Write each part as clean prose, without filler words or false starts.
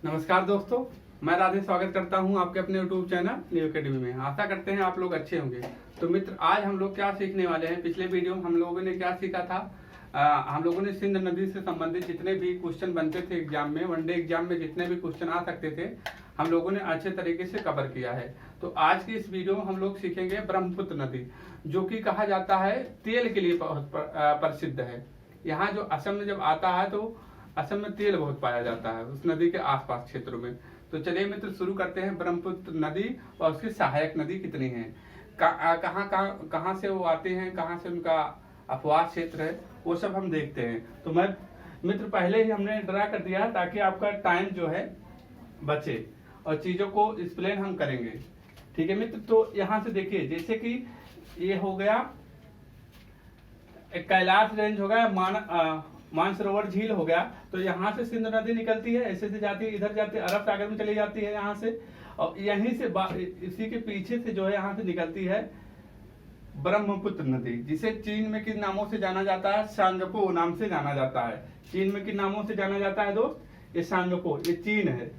नमस्कार दोस्तों, मैं राधे स्वागत करता हूं आपके अपने YouTube चैनल न्यू अकेडमी में। आशा करते हैं आप लोग अच्छे होंगे। तो मित्र, आज हम लोग क्या सीखने वाले हैं। पिछले वीडियो में हम लोगों ने क्या सीखा था। हम लोगों ने सिंध नदी से संबंधित जितने भी क्वेश्चन बनते थे एग्जाम में, वनडे एग्जाम में जितने भी क्वेश्चन आ सकते थे, हम लोगों ने अच्छे तरीके से कवर किया है। तो आज की इस वीडियो में हम लोग सीखेंगे ब्रह्मपुत्र नदी, जो कि कहा जाता है तेल के लिए बहुत प्रसिद्ध है। यहाँ जो असम में जब आता है तो असम में तेल बहुत पाया जाता है उस नदी के आसपास क्षेत्रों में। तो चलिए मित्र, शुरू करते हैं। ब्रह्मपुत्र नदी और उसकी सहायक नदी कितनी हैं, कहाँ से वो आते हैं, कहाँ से उनका अपवास क्षेत्र है, वो सब हम देखते हैं। तो मैं मित्र, पहले ही हमने ड्रा कर दिया ताकि आपका टाइम जो है बचे और चीजों को एक्सप्लेन हम करेंगे। ठीक है मित्र, तो यहाँ से देखिए, जैसे कि ये हो गया एक कैलाश रेंज हो गया, मानसरोवर झील हो गया। तो यहाँ से सिंध नदी निकलती है, ऐसे से जाती है, इधर जाती है, अरब सागर में चली जाती है यहाँ से। और यहीं से इसी के पीछे से जो है यहाँ से निकलती है ब्रह्मपुत्र नदी, जिसे चीन में किन नामों से जाना जाता है, सांगपो नाम से जाना जाता है। चीन में किन नामों से जाना जाता है दोस्त, ये सांगपो, ये चीन है,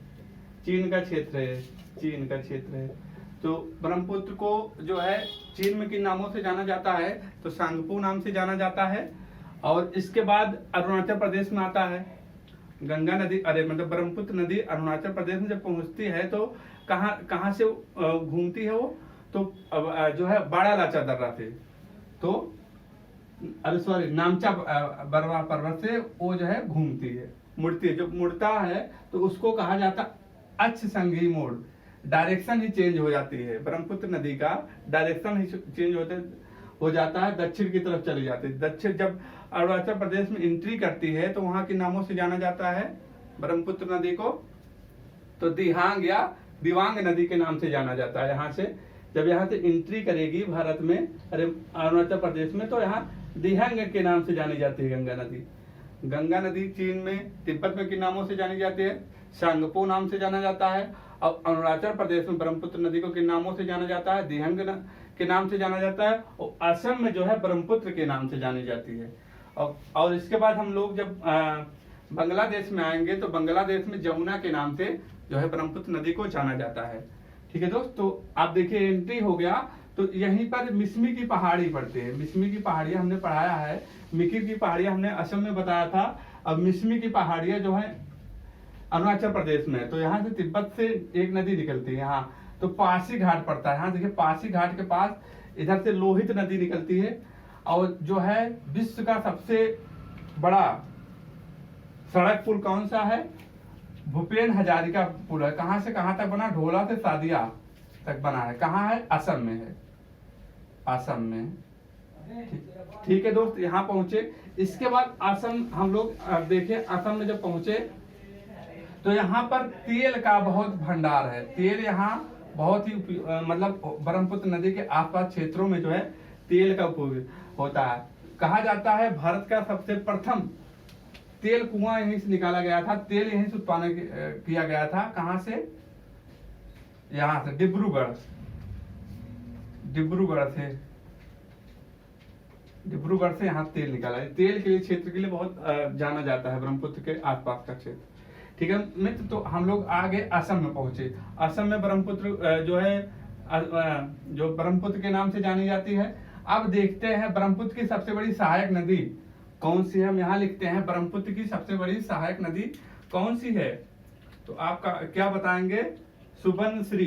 चीन का क्षेत्र है, चीन का क्षेत्र है। तो ब्रह्मपुत्र को जो है चीन में किन नामों से जाना जाता है, तो सांगपो नाम से जाना जाता है। और इसके बाद अरुणाचल प्रदेश में आता है गंगा नदी, मतलब ब्रह्मपुत्र नदी अरुणाचल प्रदेश में जब पहुंचती है तो कहाँ से घूमती है वो, तो जो है बाड़ा लाचा दर्रा से, तो नामचा बरवा पर्वत से वो जो है घूमती है, मुड़ती है। जब मुड़ता है तो उसको कहा जाता अक्ष संघी मोड़, डायरेक्शन ही चेंज हो जाती है। ब्रह्मपुत्र नदी का डायरेक्शन ही चेंज हो जाता है, दक्षिण की तरफ चली जाती है। दक्षिण जब अरुणाचल प्रदेश में एंट्री करती है तो वहां के नामों से जाना जाता है ब्रह्मपुत्र नदी को, तो दिहांग या दिवांग नदी के नाम से जाना जाता है। यहाँ से जब यहाँ से एंट्री करेगी भारत में, अरुणाचल प्रदेश में, तो यहाँ दिहांग के नाम से जानी जाती है गंगा नदी। गंगा नदी चीन में, तिब्बत में किन नामों से जानी जाती है, सांगपो नाम से जाना जाता है। और अरुणाचल प्रदेश में ब्रह्मपुत्र नदी को किन नामों से जाना जाता है, दिहंग के नाम से जाना जाता है। और असम में जो है ब्रह्मपुत्र के नाम से जानी जाती है। और इसके बाद हम लोग जब बांग्लादेश में आएंगे तो बांग्लादेश में जमुना के नाम से जो है ब्रह्मपुत्र नदी को जाना जाता है। ठीक है दोस्त, तो आप देखिए एंट्री हो गया तो यहीं पर मिसमी की पहाड़ी पड़ती है। मिसमी की पहाड़ियां हमने पढ़ाया है, मिकिर की पहाड़ियां हमने असम में बताया था। अब मिसमी की पहाड़ियां जो है अरुणाचल प्रदेश में, तो यहाँ से तिब्बत से एक नदी निकलती है यहाँ, तो पासी घाट पड़ता है। यहाँ देखिए पासी घाट के पास इधर से लोहित नदी निकलती है। और जो है विश्व का सबसे बड़ा सड़क पुल कौन सा है, भूपेन हजारिका पुल है। कहां से कहां तक बना, ढोला से सादिया तक बना है। कहाँ है, असम में है, असम में। ठीक है दोस्त, यहाँ पहुंचे। इसके बाद असम हम लोग देखे, असम में जब पहुंचे तो यहाँ पर तेल का बहुत भंडार है। तेल यहाँ बहुत ही मतलब ब्रह्मपुत्र नदी के आसपास क्षेत्रों में जो है तेल का उपयोग होता है। कहा जाता है भारत का सबसे प्रथम तेल कुआं यहीं से निकाला गया था, तेल यहीं से उत्पादन किया गया था। कहां से, यहां से डिब्रूगढ़ से यहाँ तेल निकाला। तेल के लिए क्षेत्र के लिए बहुत जाना जाता है ब्रह्मपुत्र के आसपास का क्षेत्र। ठीक है मित्र, तो हम लोग आगे असम में पहुंचे। असम में ब्रह्मपुत्र जो है जो ब्रह्मपुत्र के नाम से जानी जाती है। अब देखते हैं ब्रह्मपुत्र की सबसे बड़ी सहायक नदी कौन सी है। हम यहाँ लिखते हैं ब्रह्मपुत्र की सबसे बड़ी सहायक नदी कौन सी है, तो आपका क्या बताएंगे, सुबनश्री,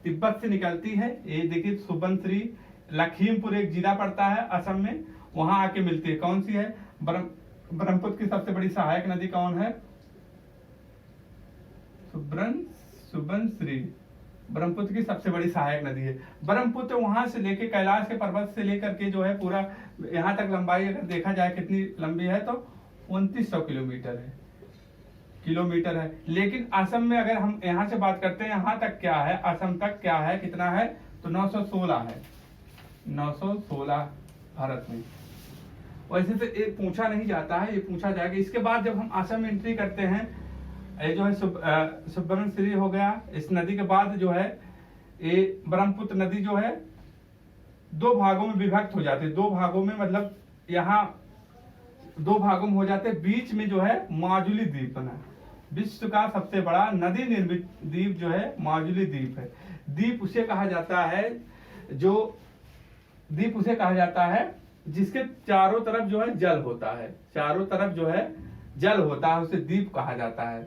तिब्बत से निकलती है। ये देखिए सुबनश्री, लखीमपुर एक जिला पड़ता है असम में, वहां आके मिलती है। कौन सी है, ब्रह्मपुत्र की सबसे बड़ी सहायक नदी कौन है, सुबनश्री ब्रह्मपुत्र की सबसे बड़ी सहायक नदी है। ब्रह्मपुत्र वहां से लेके कैलाश के पर्वत से लेकर के जो है पूरा यहाँ तक लंबाई अगर देखा जाए कितनी लंबी है, तो 2900 किलोमीटर है। लेकिन असम में अगर हम यहाँ से बात करते हैं, यहाँ तक क्या है, असम तक क्या है, कितना है, तो 916 है, 916 भारत में। वैसे तो ये पूछा नहीं जाता है, ये पूछा जाएगा। इसके बाद जब हम असम में एंट्री करते हैं, ये जो है सुबनश्री हो गया। इस नदी के बाद जो है ये ब्रह्मपुत्र नदी जो है दो भागों में विभक्त हो जाती है। दो भागों में मतलब यहाँ दो भागों में हो जाते हैं। बीच में जो है माजुली द्वीप बना, विश्व का सबसे बड़ा नदी निर्मित द्वीप जो है माजुली द्वीप है। द्वीप उसे कहा जाता है जिसके चारों तरफ जो है जल होता है, चारों तरफ जो है जल होता है, उसे द्वीप कहा जाता है।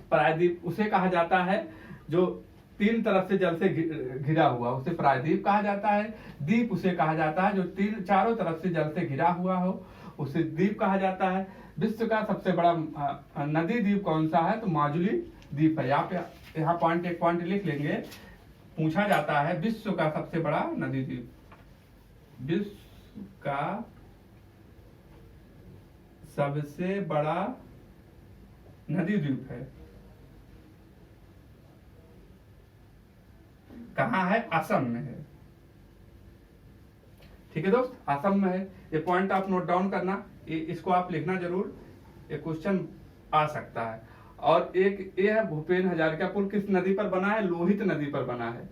प्रायद्वीप उसे कहा जाता है जो तीन तरफ से जल से घिरा हुआ, उसे प्रायद्वीप कहा जाता है। द्वीप उसे कहा जाता है जो चारों तरफ से जल से घिरा हुआ हो, उसे द्वीप कहा जाता है। विश्व का सबसे बड़ा नदी द्वीप कौन सा है? तो माजुली द्वीप है। यहाँ पॉइंट एक पॉइंट लिख लेंगे, पूछा जाता है विश्व का सबसे बड़ा नदी द्वीप, विश्व का सबसे बड़ा नदी द्वीप है, कहाँ है? असम में है। ठीक है दोस्त, असम में है। ये पॉइंट आप नोट डाउन करना, इसको आप लिखना जरूर, ये क्वेश्चन आ सकता है। और एक ये है भूपेन हजारिका पुल किस नदी पर बना है? लोहित नदी पर बना है।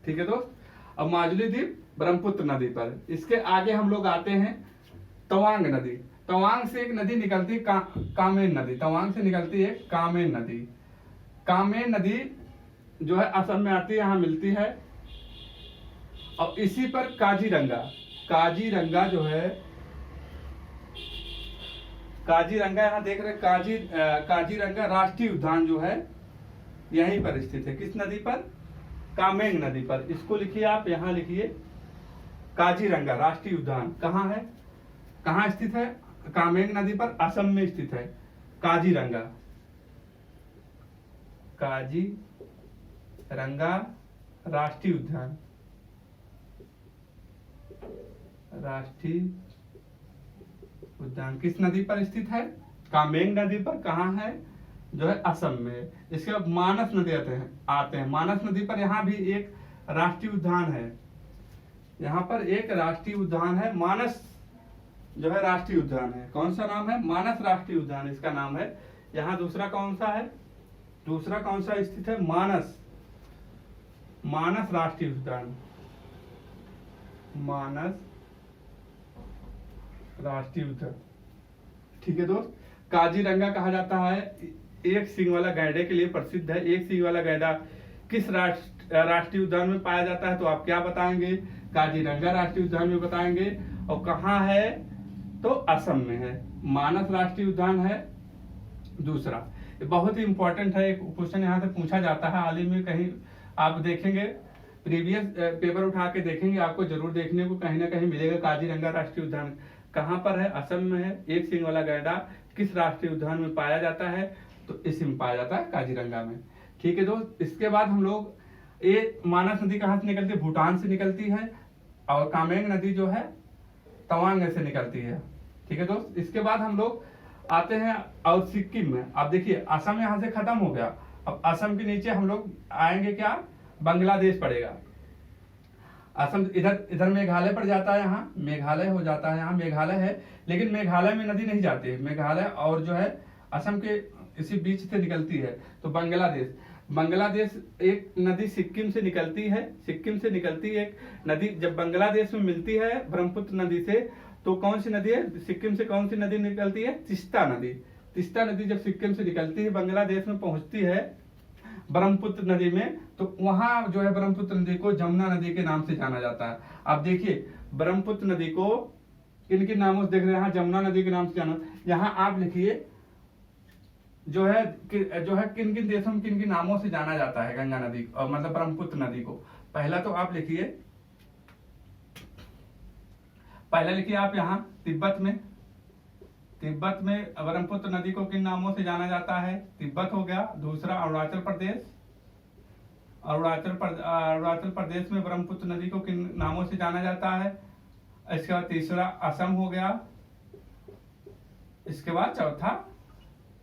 ठीक है दोस्त। अब माजुली द्वीप ब्रह्मपुत्र नदी पर। इसके आगे हम लोग आते हैं तवांग नदी। तवांग से एक नदी निकलती है कामेन नदी, तवांग से निकलती है कामेन नदी। कामेन नदी जो है असम में आती है, यहाँ मिलती है। और इसी पर काजीरंगा जो है, काजीरंगा यहाँ देख रहे काजीरंगा राष्ट्रीय उद्यान जो है यहीं पर स्थित है। किस नदी पर? कामेंग नदी पर। इसको लिखिए आप, यहाँ लिखिए काजीरंगा राष्ट्रीय उद्यान कहाँ है, कहाँ स्थित है? कामेंग नदी पर, असम में स्थित है काजीरंगा राष्ट्रीय उद्यान। राष्ट्रीय उद्यान किस नदी पर स्थित है? कामेंग नदी पर। कहाँ है? जो है असम में। इसके बाद मानस नदी आते हैं। मानस नदी पर यहाँ भी एक राष्ट्रीय उद्यान है, यहाँ पर एक राष्ट्रीय उद्यान है, मानस जो है राष्ट्रीय उद्यान है। कौन सा नाम है? मानस राष्ट्रीय उद्यान इसका नाम है। यहाँ दूसरा कौन सा है? दूसरा कौन सा स्थित है? मानस राष्ट्रीय उद्यान, मानस राष्ट्रीय उद्यान। ठीक है दोस्त। काजीरंगा कहा जाता है एक सींग वाला गैंडे के लिए प्रसिद्ध है। एक सींग वाला गैंडा किस राष्ट्रीय उद्यान में पाया जाता है? तो आप क्या बताएंगे? काजीरंगा राष्ट्रीय उद्यान में बताएंगे। और कहाँ है? तो असम में है। मानस राष्ट्रीय उद्यान है दूसरा। बहुत ही इंपॉर्टेंट है, एक क्वेश्चन यहाँ से पूछा जाता है हाल ही में, कहीं आप देखेंगे प्रीवियस पेपर उठा के देखेंगे, आपको जरूर देखने को कहीं ना कहीं मिलेगा। काजीरंगा राष्ट्रीय उद्यान कहाँ पर है? असम में है। एक सींग वाला गैंडा किस राष्ट्रीय उद्यान में पाया जाता है? तो इसमें पाया जाता है काजीरंगा में। ठीक है दोस्त। इसके बाद हम लोग ये मानस नदी कहाँ से निकलती है? भूटान से निकलती है। और कामेंग नदी जो है तवांग से निकलती है। ठीक है दोस्त। इसके बाद हम लोग आते हैं और सिक्किम में। अब देखिए असम यहाँ से खत्म हो गया, अब असम के नीचे हम लोग आएंगे क्या? बांग्लादेश पड़ेगा। असम इधर मेघालय पड़ जाता है, यहाँ मेघालय हो जाता है, यहाँ मेघालय है, लेकिन मेघालय में नदी नहीं जाती है। मेघालय और जो है असम के इसी बीच से निकलती है। तो बांग्लादेश एक नदी सिक्किम से निकलती है, सिक्किम से निकलती है एक नदी। जब बांग्लादेश में मिलती है ब्रह्मपुत्र नदी से, तो कौन सी नदी है? सिक्किम से कौन सी नदी निकलती है? तीस्ता नदी। तीस्ता नदी जब सिक्किम से निकलती है, बांग्लादेश में पहुंचती है ब्रह्मपुत्र नदी में, तो वहां जो है ब्रह्मपुत्र नदी को जमुना नदी के नाम से जाना जाता है। अब देखिए ब्रह्मपुत्र नदी को किन किन नामों से देख रहे हैं? यहाँ जमुना नदी के नाम से जाना। यहाँ आप लिखिए जो है किन किन देशों में किन किन नामों से जाना जाता है गंगा नदी और मतलब ब्रह्मपुत्र नदी को। पहला तो आप लिखिए, पहला लिखिए आप यहाँ तिब्बत में ब्रह्मपुत्र नदी को किन नामों से जाना जाता है? तिब्बत हो गया। दूसरा अरुणाचल प्रदेश में ब्रह्मपुत्र नदी को किन नामों से जाना जाता है? इसके बाद तीसरा असम हो गया। इसके बाद चौथा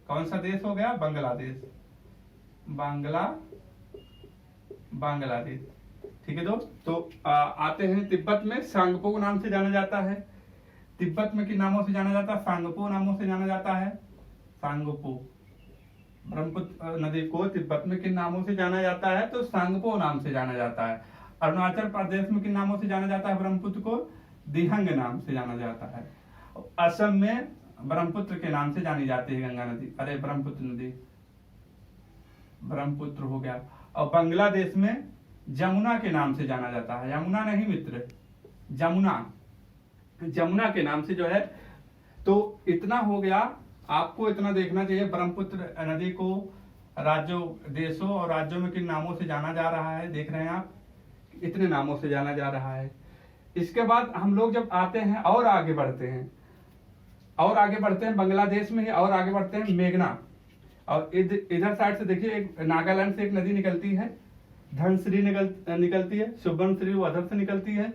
कौन सा देश हो गया? बांग्लादेश। ठीक है दोस्त। तो आते हैं तिब्बत में सांगपो नाम से जाना जाता है। तिब्बत में किन नामों से जाना जाता है? सांगपो नामों से जाना जाता है। सांगपो। ब्रह्मपुत्र नदी को तिब्बत में किन नामों से जाना जाता है? तो सांगपो नाम से जाना जाता है। अरुणाचल प्रदेश में किन नामों से जाना जाता है ब्रह्मपुत्र को? दिहंग नाम से जाना जाता है। असम में ब्रह्मपुत्र के नाम से जानी जाती है गंगा नदी, ब्रह्मपुत्र नदी ब्रह्मपुत्र हो गया। और बांग्लादेश में जमुना के नाम से जाना जाता है, यमुना नहीं मित्र, जमुना, जमुना के नाम से जो है। तो इतना हो गया, आपको इतना देखना चाहिए ब्रह्मपुत्र नदी को राज्यों, देशों और राज्यों में किन नामों से जाना जा रहा है, देख रहे हैं आप, इतने नामों से जाना जा रहा है। इसके बाद हम लोग जब आते हैं और आगे बढ़ते हैं, और आगे बढ़ते हैं बांग्लादेश में ही और आगे बढ़ते हैं मेघना। और इधर साइड से देखिए एक नागालैंड से एक नदी निकलती है, धनश्री निकलती है, सुबनश्री वो उधर से निकलती है,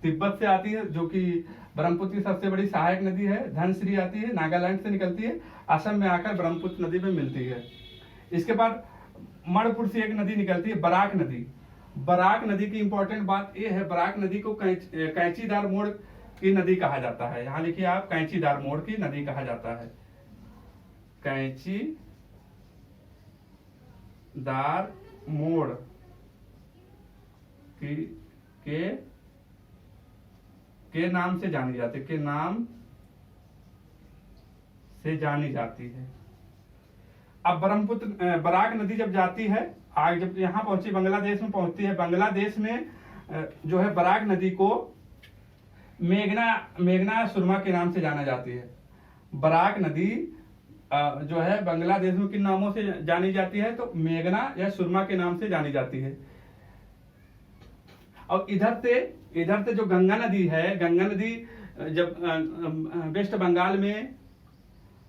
तिब्बत से आती है जो कि ब्रह्मपुत्र की सबसे बड़ी सहायक नदी है। धनश्री आती है, नागालैंड से निकलती है, असम में आकर ब्रह्मपुत्र नदी में मिलती है। इसके बाद मणिपुर से एक नदी निकलती है, बराक नदी। बराक नदी की इंपॉर्टेंट बात यह है, बराक नदी को कैंचीदार मोड़ की नदी कहा जाता है। यहां लिखिए आप, कैंचीदार मोड़ की नदी कहा जाता है, कैंचीदार मोड़ के नाम से जानी जाती है, के नाम से जानी जाती है। अब ब्रह्मपुत्र बराक नदी जब जाती है आगे, जब यहां पहुंची बांग्लादेश में पहुंचती है, बांग्लादेश में जो है बराक नदी को मेघना सुरमा के नाम से जाना जाती है। बराक नदी जो है बांग्लादेश में किन नामों से जानी जाती है, तो मेघना या सुरमा के नाम से जानी जाती है। और इधर से जो गंगा नदी है, गंगा नदी जब वेस्ट बंगाल में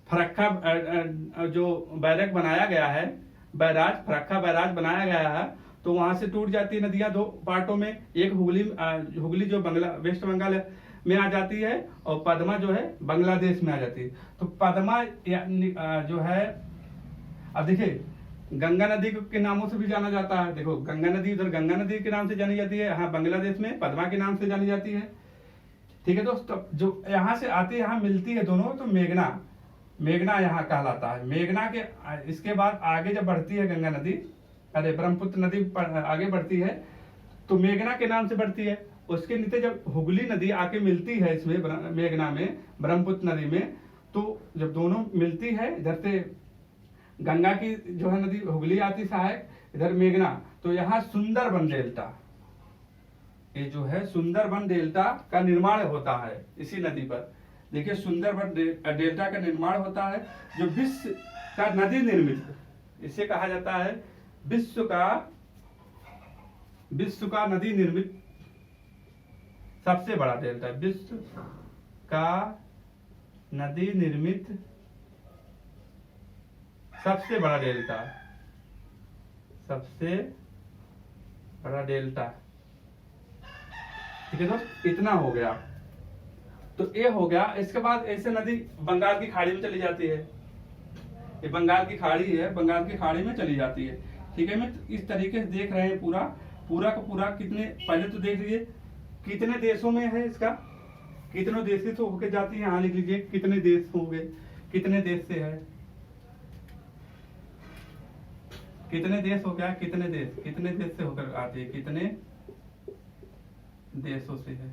फरक्का जो बैरक बनाया गया है, फरक्का बैराज बनाया गया है, तो वहां से टूट जाती है नदियां दो पार्टों में। एक हुगली जो वेस्ट बंगाल में आ जाती है, और पद्मा जो है बांग्लादेश में आ जाती है। तो पद्मा जो है, अब देखिए गंगा नदी के नामों से भी जाना जाता है। देखो गंगा नदी उधर गंगा नदी के नाम से जानी जाती है, यहाँ बांग्लादेश में पद्मा के नाम से जानी जाती है। ठीक है दोस्तों, जो यहाँ से आती है, यहाँ मिलती है दोनों, तो मेघना यहाँ कहलाता है। मेघना के इसके बाद आगे जब बढ़ती है गंगा नदी, अरे ब्रह्मपुत्र नदी आगे बढ़ती है तो मेघना के नाम से बढ़ती है। उसके नीचे जब हुगली नदी आके मिलती है इसमें मेघना में, ब्रह्मपुत्र नदी में, तो जब दोनों मिलती है, इधर से गंगा की जो है नदी हुगली आती सहायक, इधर मेघना, तो यहाँ सुंदरबन डेल्टा, ये जो है सुंदरबन डेल्टा का निर्माण होता है इसी नदी पर। देखिए सुंदरबन डेल्टा का निर्माण होता है, जो विश्व का नदी निर्मित, इसे कहा जाता है विश्व का नदी निर्मित सबसे बड़ा डेल्टा, विश्व का नदी निर्मित सबसे बड़ा डेल्टा, सबसे बड़ा डेल्टा। ठीक है दोस्त, इतना हो गया, तो ये हो गया। इसके बाद ऐसे नदी बंगाल की खाड़ी में चली जाती है, ये बंगाल की खाड़ी है, बंगाल की खाड़ी में चली जाती है। ठीक है मित्र, इस तरीके से देख रहे हैं पूरा का पूरा। कितने, पहले तो देख लीजिए कितने देशों में है इसका, कितने देश से होकर जाती है, यहाँ लिख लीजिए कितने देश होंगे, कितने देश से है, कितने देश हो गया, कितने देश से होकर आती है, कितने देशों से है।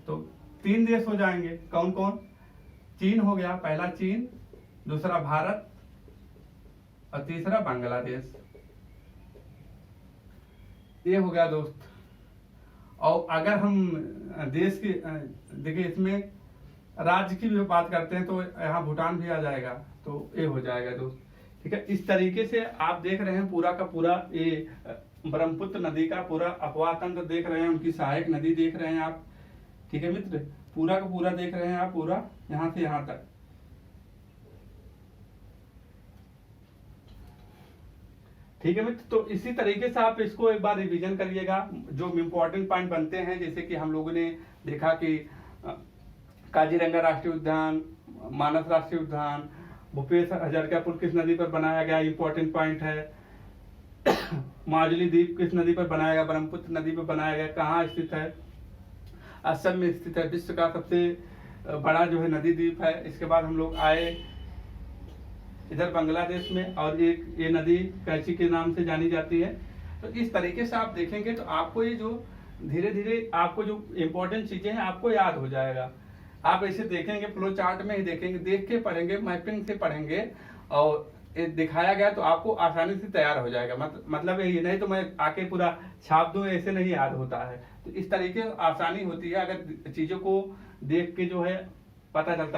तो 3 देश हो जाएंगे, कौन कौन, चीन हो गया, पहला चीन, दूसरा भारत और तीसरा बांग्लादेश। ये हो गया दोस्त। और अगर हम देश की देखिए, इसमें राज्य की भी बात करते हैं तो यहाँ भूटान भी आ जाएगा, तो ये हो जाएगा दोस्त। ठीक है, इस तरीके से आप देख रहे हैं पूरा का पूरा ये ब्रह्मपुत्र नदी का पूरा अपवाह तंत्र देख रहे हैं, उनकी सहायक नदी देख रहे हैं आप। ठीक है मित्र, पूरा का पूरा देख रहे हैं आप, पूरा यहाँ से यहाँ तक। ठीक है मित्र, तो इसी तरीके से आप इसको एक बार रिवीजन करिएगा। जो इम्पोर्टेंट पॉइंट बनते हैं, जैसे कि हम लोगों ने देखा कि काजीरंगा राष्ट्रीय उद्यान, मानस राष्ट्रीय उद्यान, भूपेश हजारिका पुल किस नदी पर बनाया गया, इंपॉर्टेंट पॉइंट है। माजुली द्वीप किस नदी पर बनाया गया, ब्रह्मपुत्र नदी पर बनाया गया, कहाँ स्थित है, असम में स्थित है, विश्व का सबसे बड़ा जो है नदी द्वीप है। इसके बाद हम लोग आए इधर बांग्लादेश में, और एक ये नदी कैची के नाम से जानी जाती है। तो इस तरीके से आप देखेंगे तो आपको ये जो धीरे धीरे आपको जो इम्पोर्टेंट चीजें हैं आपको याद हो जाएगा। आप ऐसे देखेंगे, फ्लो चार्ट में ही देखेंगे, देख के पढ़ेंगे, मैपिंग से पढ़ेंगे, और ये दिखाया गया तो आपको आसानी से तैयार हो जाएगा। मतलब ये नहीं तो मैं आके पूरा छाप दूं, ऐसे नहीं याद होता है। तो इस तरीके आसानी होती है, अगर चीजों को देख के जो है पता चलता है।